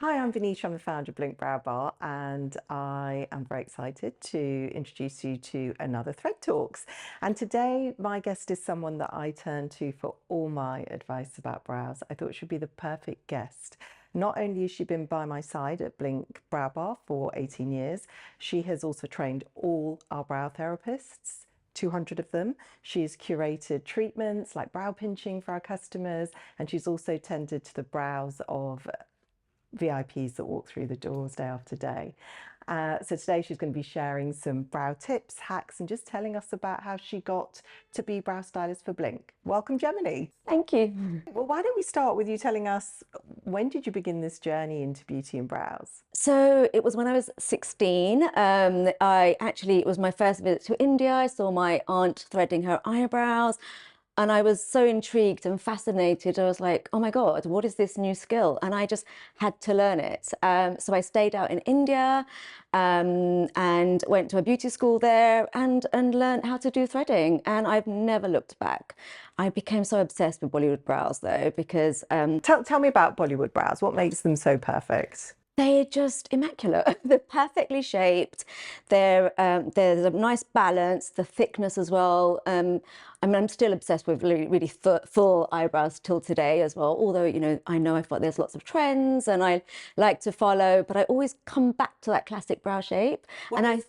Hi, I'm Vanita. I'm the founder of Blink Brow Bar, and I am very excited to introduce you to another Thread Talks. And today, my guest is someone that I turn to for all my advice about brows. I thought she'd be the perfect guest. Not only has she been by my side at Blink Brow Bar for 18 years, she has also trained all our brow therapists. 200 of them. She's curated treatments like brow pinching for our customers, and she's also tended to the brows of VIPs that walk through the doors day after day. So today she's going to be sharing some brow tips, hacks, and just telling us about how she got to be brow stylist for Blink. Welcome, Jaimineey. Thank you. Well, why don't we start with you telling us, when did you begin this journey into beauty and brows? So it was when I was 16. It was my first visit to India. I saw my aunt threading her eyebrows. And I was so intrigued and fascinated. I was like, oh my God, what is this new skill? And I just had to learn it. So I stayed out in India and went to a beauty school there and learned how to do threading. And I've never looked back. I became so obsessed with Bollywood brows though, because Tell me about Bollywood brows. What makes them so perfect? they're just immaculate. They're perfectly shaped. There's a nice balance, the thickness as well. I'm still obsessed with really full eyebrows till today as well. Although, I know there's lots of trends and I like to follow, but I always come back to that classic brow shape.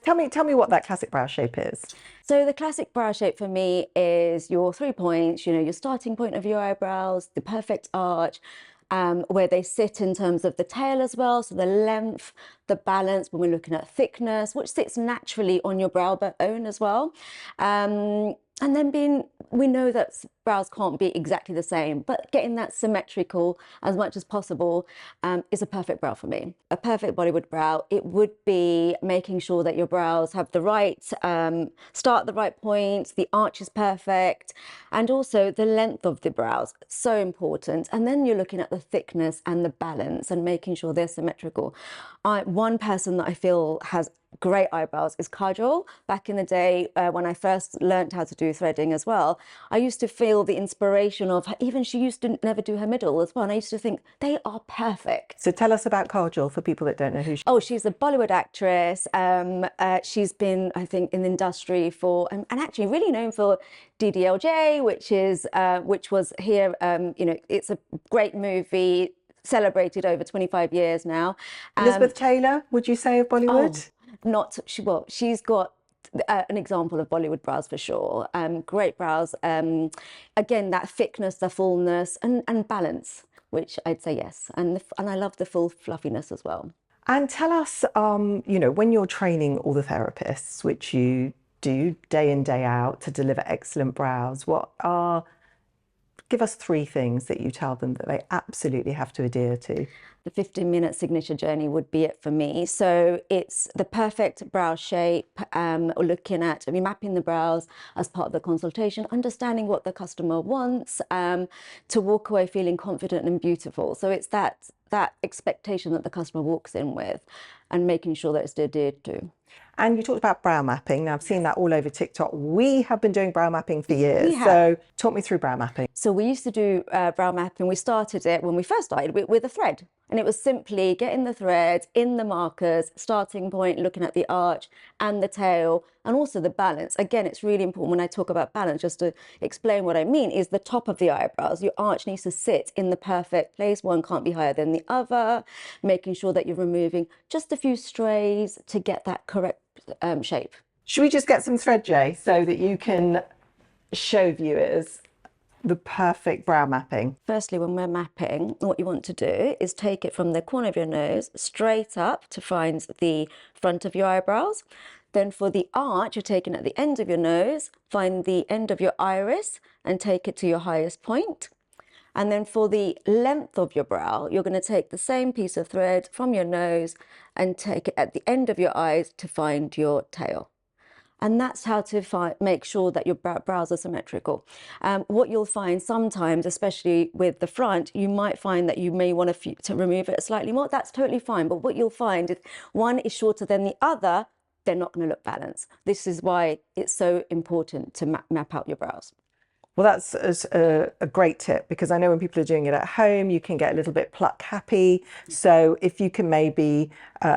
Tell me what that classic brow shape is. So the classic brow shape for me is your 3 points, your starting point of your eyebrows, the perfect arch, where they sit in terms of the tail as well. So the length, the balance when we're looking at thickness, which sits naturally on your brow bone as well. And then we know that brows can't be exactly the same, but getting that symmetrical as much as possible is a perfect brow for me. A perfect Bollywood brow, it would be making sure that your brows have the right start at the right point, the arch is perfect, and also the length of the brows, so important. And then you're looking at the thickness and the balance and making sure they're symmetrical. One person that I feel has great eyebrows is Kajol. Back in the day, when I first learned how to do threading as well, I used to feel the inspiration of her. Even she used to never do her middle as well. And I used to think they are perfect. So tell us about Kajol for people that don't know who she is. Oh, she's a Bollywood actress. She's been, I think, in the industry for, and actually really known for DDLJ, which was here. It's a great movie, celebrated over 25 years now. Elizabeth Taylor, would you say, of Bollywood? She's got an example of Bollywood brows for sure. Great brows. Again, that thickness, the fullness, and balance, which I'd say yes. And I love the full fluffiness as well. And tell us, when you're training all the therapists, which you do day in, day out to deliver excellent brows, give us 3 things that you tell them that they absolutely have to adhere to. The 15-minute signature journey would be it for me. So it's the perfect brow shape, mapping the brows as part of the consultation, understanding what the customer wants, to walk away feeling confident and beautiful. So it's that expectation that the customer walks in with and making sure that it's adhered to. And you talked about brow mapping. Now, I've seen that all over TikTok. We have been doing brow mapping for years. So talk me through brow mapping. So we used to do brow mapping. We started it when we first started with a thread. And it was simply getting the thread in the markers, starting point, looking at the arch and the tail, and also the balance. Again, it's really important when I talk about balance, just to explain what I mean, is the top of the eyebrows. Your arch needs to sit in the perfect place. One can't be higher than the other, making sure that you're removing just a few strays to get that correct shape. Should we just get some thread, Jay, so that you can show viewers the perfect brow mapping? Firstly, when we're mapping, what you want to do is take it from the corner of your nose straight up to find the front of your eyebrows. Then for the arch, you're taking at the end of your nose, find the end of your iris and take it to your highest point. And then for the length of your brow, you're going to take the same piece of thread from your nose and take it at the end of your eyes to find your tail. And that's how to make sure that your brows are symmetrical. What you'll find sometimes, especially with the front, you might find that you may want to remove it slightly more. That's totally fine. But what you'll find, if one is shorter than the other, they're not going to look balanced. This is why it's so important to map out your brows. Well, that's a great tip, because I know when people are doing it at home, you can get a little bit pluck happy. So if you can maybe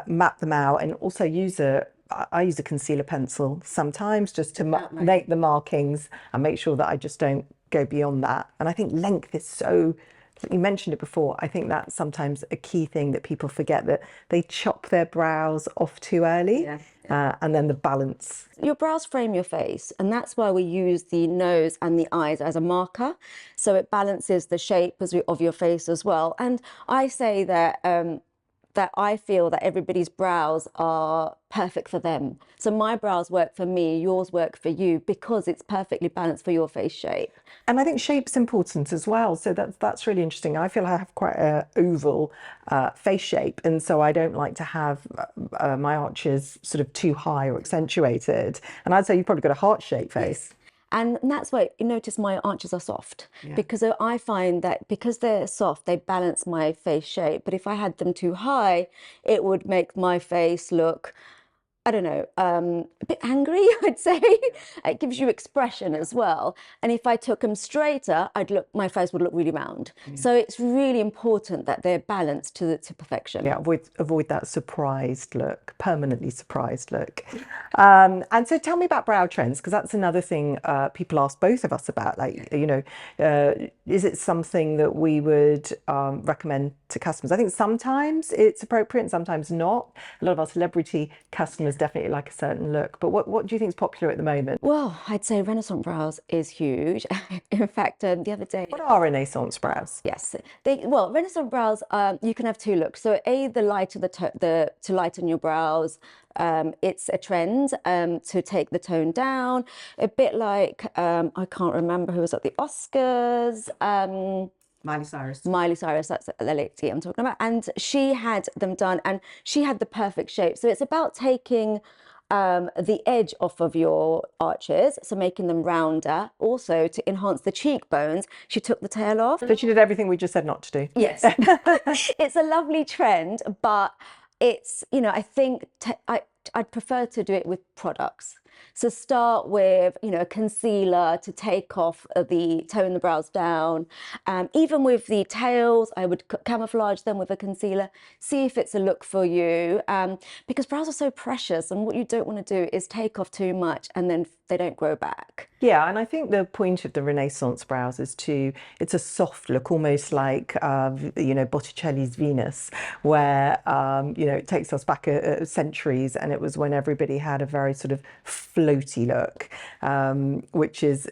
map them out, and also I use a concealer pencil sometimes just to make the markings and make sure that I just don't go beyond that. And I think length is so, you mentioned it before, I think that's sometimes a key thing that people forget, that they chop their brows off too early. And then the balance. Your brows frame your face, and that's why we use the nose and the eyes as a marker. So it balances the shape of your face as well. And I say that that I feel that everybody's brows are perfect for them. So my brows work for me, yours work for you, because it's perfectly balanced for your face shape. And I think shape's important as well. So that's really interesting. I feel I have quite an oval face shape, and so I don't like to have my arches sort of too high or accentuated. And I'd say you've probably got a heart-shaped face. Yes. And that's why you notice my arches are soft, because I find that because they're soft, they balance my face shape. But if I had them too high, it would make my face look, I don't know, a bit angry, I'd say. It gives you expression as well. And if I took them straighter, my face would look really round. So it's really important that they're balanced to perfection. Yeah, avoid that surprised look, permanently surprised look. And so tell me about brow trends, because that's another thing people ask both of us about. Like, is it something that we would recommend to customers? I think sometimes it's appropriate and sometimes not. A lot of our celebrity customers definitely like a certain look. But what do you think is popular at the moment? Well, I'd say Renaissance brows is huge. In fact, the other day. What are Renaissance brows? Yes, Renaissance brows. You can have two looks. So, the lighter to lighten your brows. It's a trend to take the tone down, a bit like I can't remember who was at the Oscars. Miley Cyrus. Miley Cyrus, that's the lady I'm talking about. And she had them done, and she had the perfect shape. So it's about taking the edge off of your arches, so making them rounder. Also, to enhance the cheekbones, she took the tail off. So she did everything we just said not to do. Yes. It's a lovely trend, but it's, I think I'd prefer to do it with products. So start with, a concealer to take off tone the brows down. Even with the tails, I would camouflage them with a concealer. See if it's a look for you, because brows are so precious, and what you don't want to do is take off too much and then they don't grow back. Yeah, and I think the point of the Renaissance brows is it's a soft look, almost like, Botticelli's Venus, where, it takes us back centuries, and it was when everybody had a very sort of floaty look, which is,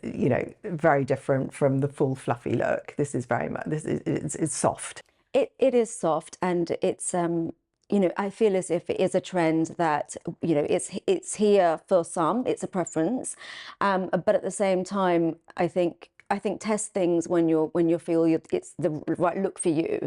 very different from the full fluffy look. This is very much, it's soft. It is soft, and it's, I feel as if it is a trend that, it's here for some, it's a preference. But at the same time, I think test things when you feel it's the right look for you.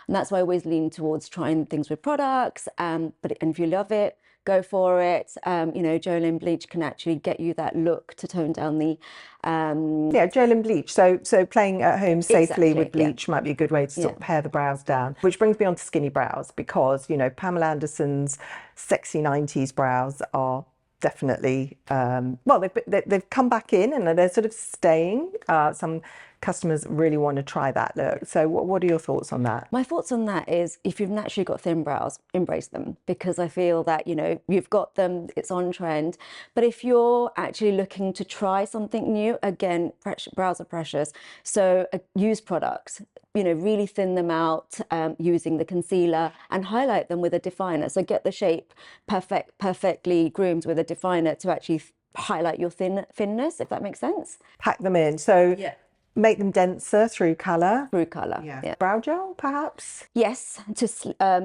And that's why I always lean towards trying things with products. And if you love it, go for it. Jolene Bleach can actually get you that look to tone down the Jolene Bleach. So playing at home safely with bleach might be a good way to sort of pare the brows down. Which brings me on to skinny brows, because Pamela Anderson's sexy 90s brows are definitely they've come back in, and they're sort of staying. Some customers really want to try that look. So what are your thoughts on that? My thoughts on that is, if you've naturally got thin brows, embrace them, because I feel that, you've got them, it's on trend. But if you're actually looking to try something new, again, brows are precious. So use products, really thin them out using the concealer, and highlight them with a definer. So get the shape perfectly groomed with a definer to actually highlight your thinness, if that makes sense. Pack them in. So make them denser through colour. Through colour, Brow gel, perhaps? Yes.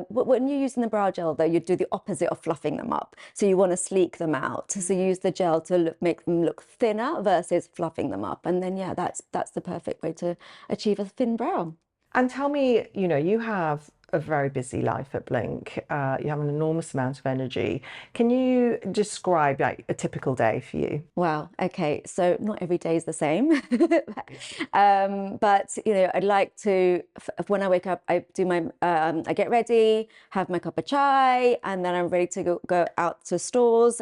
When you're using the brow gel, though, you do the opposite of fluffing them up. So you want to sleek them out. So use the gel to make them look thinner versus fluffing them up. And then, that's the perfect way to achieve a thin brow. And tell me, you have a very busy life at Blink. You have an enormous amount of energy. Can you describe like a typical day for you? Wow. Okay. So not every day is the same. But I'd like to, when I wake up, I do I get ready, have my cup of chai, and then I'm ready to go out to stores.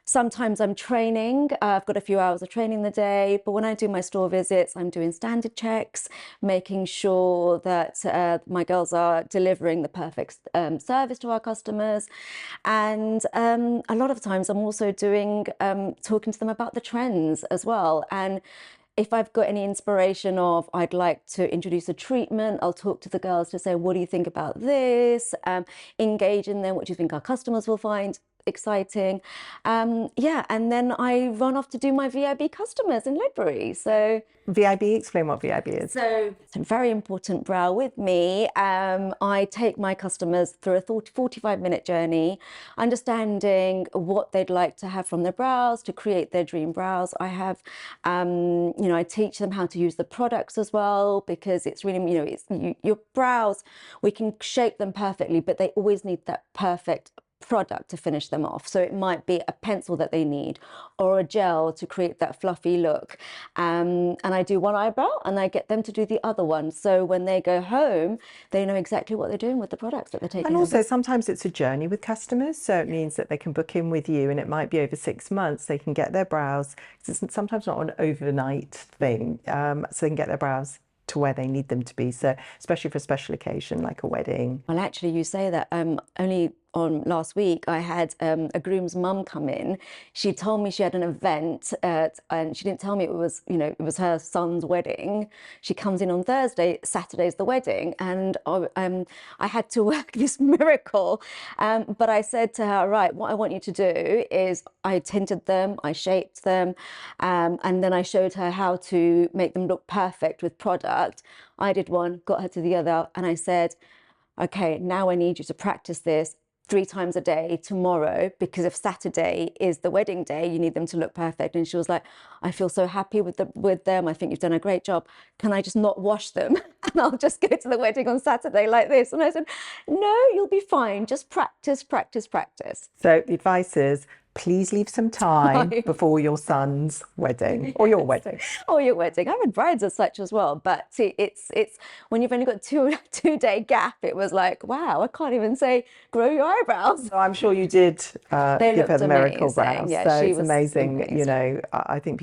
Sometimes I'm training. I've got a few hours of training the day, but when I do my store visits, I'm doing standard checks, making sure that my girls are delivering the perfect service to our customers. And a lot of times I'm also doing talking to them about the trends as well. And if I've got any inspiration of I'd like to introduce a treatment, I'll talk to the girls to say, what do you think about this? Engage in them, what do you think our customers will find exciting? Yeah, and then I run off to do my VIB customers in Ledbury. So VIB, explain what VIB is. so it's a very important brow with me. I take my customers through a 45-minute journey, understanding what they'd like to have from their brows to create their dream brows. I have, I teach them how to use the products as well, because it's really, your brows, we can shape them perfectly, but they always need that perfect product to finish them off. So it might be a pencil that they need, or a gel to create that fluffy look. And I do one eyebrow and I get them to do the other one. So when they go home, they know exactly what they're doing with the products that they're taking. And also sometimes it's a journey with customers. So it means that they can book in with you and it might be over 6 months. They can get their brows. It's sometimes not an overnight thing. So they can get their brows to where they need them to be. So especially for a special occasion like a wedding. Well, actually, you say that. Only on last week, I had a groom's mum come in. She told me she had an event, and she didn't tell me it was, it was her son's wedding. She comes in on Thursday, Saturday's the wedding, and I had to work this miracle. But I said to her, right, what I want you to do is I tinted them, I shaped them, and then I showed her how to make them look perfect with product. I did one, got her to the other, and I said, okay, now I need you to practice this 3 times a day tomorrow, because if Saturday is the wedding day, you need them to look perfect. And she was like, I feel so happy with them. I think you've done a great job. Can I just not wash them? And I'll just go to the wedding on Saturday like this. And I said, no, you'll be fine. Just practice, practice, practice. So the advice is, please leave some time before your son's wedding or your wedding. Or your wedding. I've had brides as such as well. But see, it's when you've only got two-day gap, it was like, wow, I can't even say grow your eyebrows. So I'm sure you did give her the miracle amazing. brows. Yeah, so she it's was amazing. amazing. I think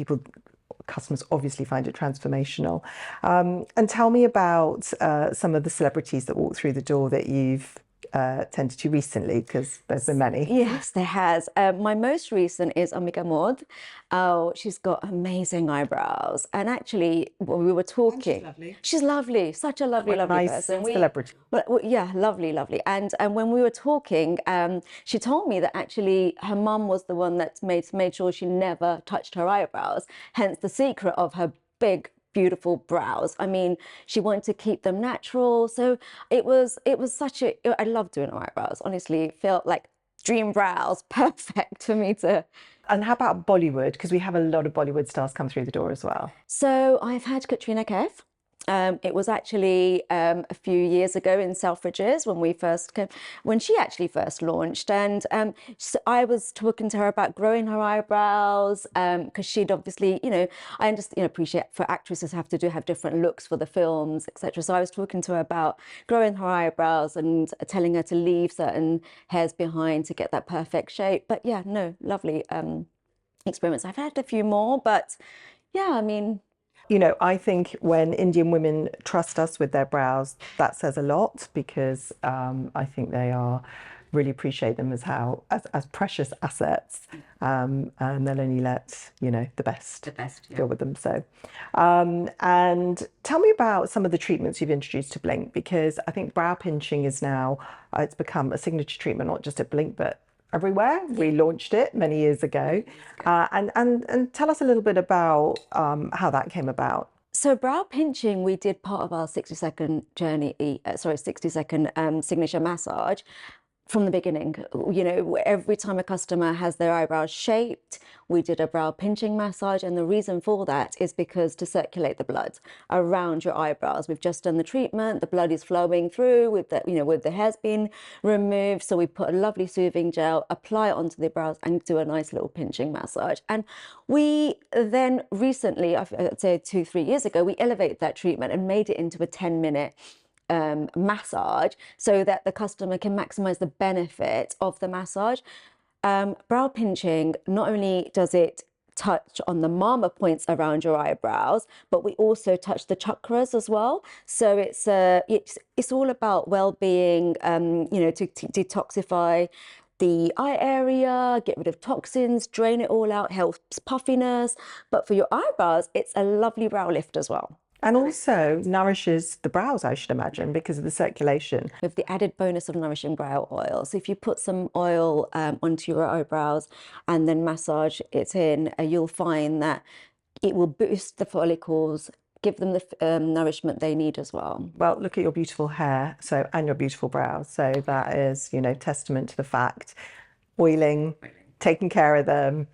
customers obviously find it transformational. And tell me about some of the celebrities that walk through the door that you've tended to recently, because there's been many. Yes, there has. My most recent is Amika Maud. Oh, she's got amazing eyebrows. And actually, when we were talking, she's lovely, such a lovely Nice person. celebrity. Yeah, lovely. And when we were talking, she told me that actually her mum was the one that made sure she never touched her eyebrows. Hence the secret of her big, beautiful brows. I mean, she wanted to keep them natural. So it was I love doing eyebrows. Honestly, it felt like dream brows, perfect for me to. And how about Bollywood? Because we have a lot of Bollywood stars come through the door as well. So I've had Katrina Kaif. It was actually a few years ago in Selfridges when she actually first launched. And so I was talking to her about growing her eyebrows, because she'd obviously, I understand, appreciate for actresses have different looks for the films, etc. So I was talking to her about growing her eyebrows and telling her to leave certain hairs behind to get that perfect shape. But yeah, no, lovely experiments. I've had a few more, but yeah, I mean. I think when Indian women trust us with their brows, that says a lot, because I think they really appreciate them as precious assets, and they'll only let the best deal with them. So, and tell me about some of the treatments you've introduced to Blink, because I think brow pinching is now it's become a signature treatment, not just at Blink but everywhere. We launched it many years ago, and tell us a little bit about how that came about. So brow pinching, we did part of our 60-second signature massage. From the beginning, every time a customer has their eyebrows shaped, we did a brow pinching massage. And the reason for that is because to circulate the blood around your eyebrows. We've just done the treatment, the blood is flowing through with the hairs being removed. So we put a lovely soothing gel, apply it onto the brows and do a nice little pinching massage. And we then recently, I'd say 2-3 years ago, we elevated that treatment and made it into a 10-minute massage so that the customer can maximize the benefit of the massage. Brow pinching, not only does it touch on the mama points around your eyebrows, but we also touch the chakras as well. So it's all about well-being, to detoxify the eye area, get rid of toxins, drain it all out, helps puffiness. But for your eyebrows, it's a lovely brow lift as well. And also nourishes the brows, I should imagine, because of the circulation. With the added bonus of nourishing brow oil. So if you put some oil onto your eyebrows and then massage it in, you'll find that it will boost the follicles, give them the nourishment they need as well. Well, look at your beautiful hair, and your beautiful brows. So that is, testament to the fact oiling, taking care of them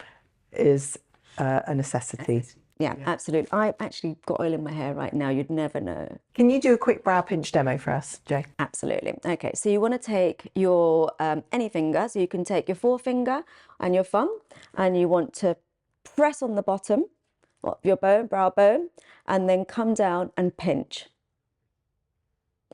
is a necessity. Yeah, absolutely. I've actually got oil in my hair right now. You'd never know. Can you do a quick brow pinch demo for us, Jay? Absolutely. Okay, so you want to take your any finger. So you can take your forefinger and your thumb, and you want to press on the bottom of your brow bone, and then come down and pinch.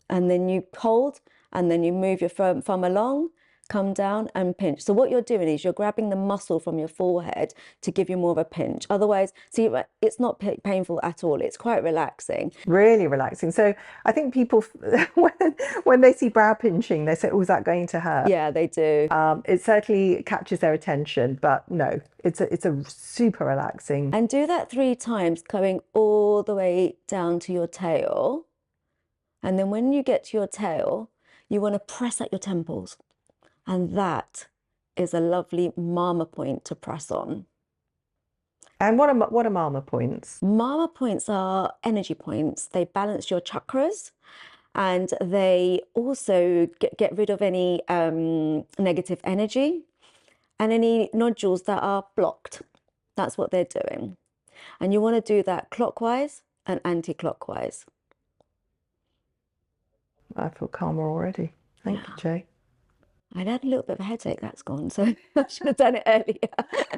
And then you hold, and then you move your thumb along, come down and pinch. So what you're doing is you're grabbing the muscle from your forehead to give you more of a pinch. Otherwise, see, it's not painful at all. It's quite relaxing. Really relaxing. So I think people, when they see brow pinching, they say, oh, is that going to hurt? Yeah, they do. It certainly catches their attention, but no, it's a super relaxing. And do that 3 times, going all the way down to your tail. And then when you get to your tail, you want to press at your temples. And that is a lovely mama point to press on. And what are mama points? Mama points are energy points. They balance your chakras, and they also get rid of any negative energy and any nodules that are blocked. That's what they're doing. And you want to do that clockwise and anti-clockwise. I feel calmer already. Thank you, Jay. I'd had a little bit of a headache, that's gone, so I should have done it earlier.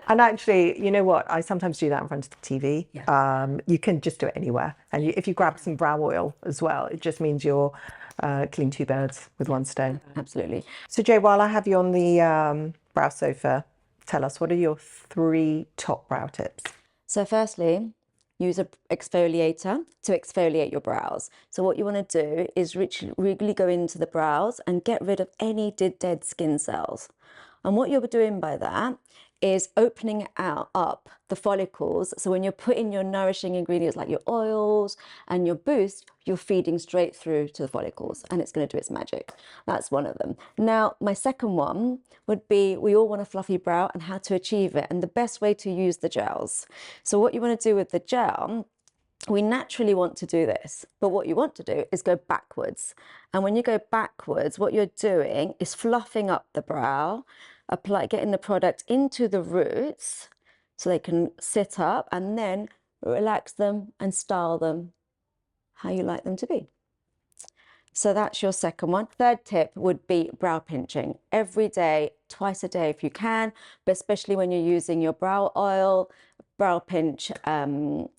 And actually, you know what? I sometimes do that in front of the TV. Yeah. You can just do it anywhere. And if you grab some brow oil as well, it just means you're killing 2 birds with 1 stone. Absolutely. So Jay, while I have you on the brow sofa, tell us, what are your 3 top brow tips? So firstly, use an exfoliator to exfoliate your brows. So what you want to do is really go into the brows and get rid of any dead skin cells. And what you're doing by that is opening up the follicles. So when you're putting your nourishing ingredients like your oils and your boost, you're feeding straight through to the follicles, and it's going to do its magic. That's one of them. Now, my second one would be, we all want a fluffy brow and how to achieve it, and the best way to use the gels. So what you want to do with the gel, we naturally want to do this, but what you want to do is go backwards. And when you go backwards, what you're doing is fluffing up the brow, getting the product into the roots so they can sit up, and then relax them and style them how you like them to be. So that's your second one. Third tip would be brow pinching every day, twice a day if you can, but especially when you're using your brow oil, brow pinch, and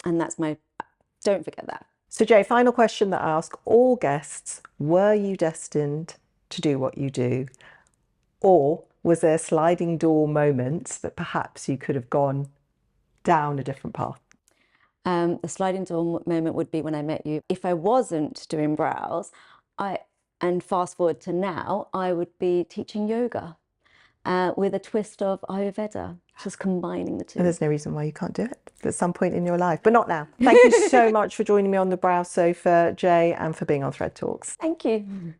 don't forget that. So Jay, final question that I ask all guests: were you destined to do what you do, or was there a sliding door moment that perhaps you could have gone down a different path? The sliding door moment would be when I met you. If I wasn't doing brows, and fast forward to now, I would be teaching yoga with a twist of Ayurveda, just combining the two. And there's no reason why you can't do it at some point in your life, but not now. Thank you so much for joining me on the brow sofa, Jay, and for being on Thread Talks. Thank you.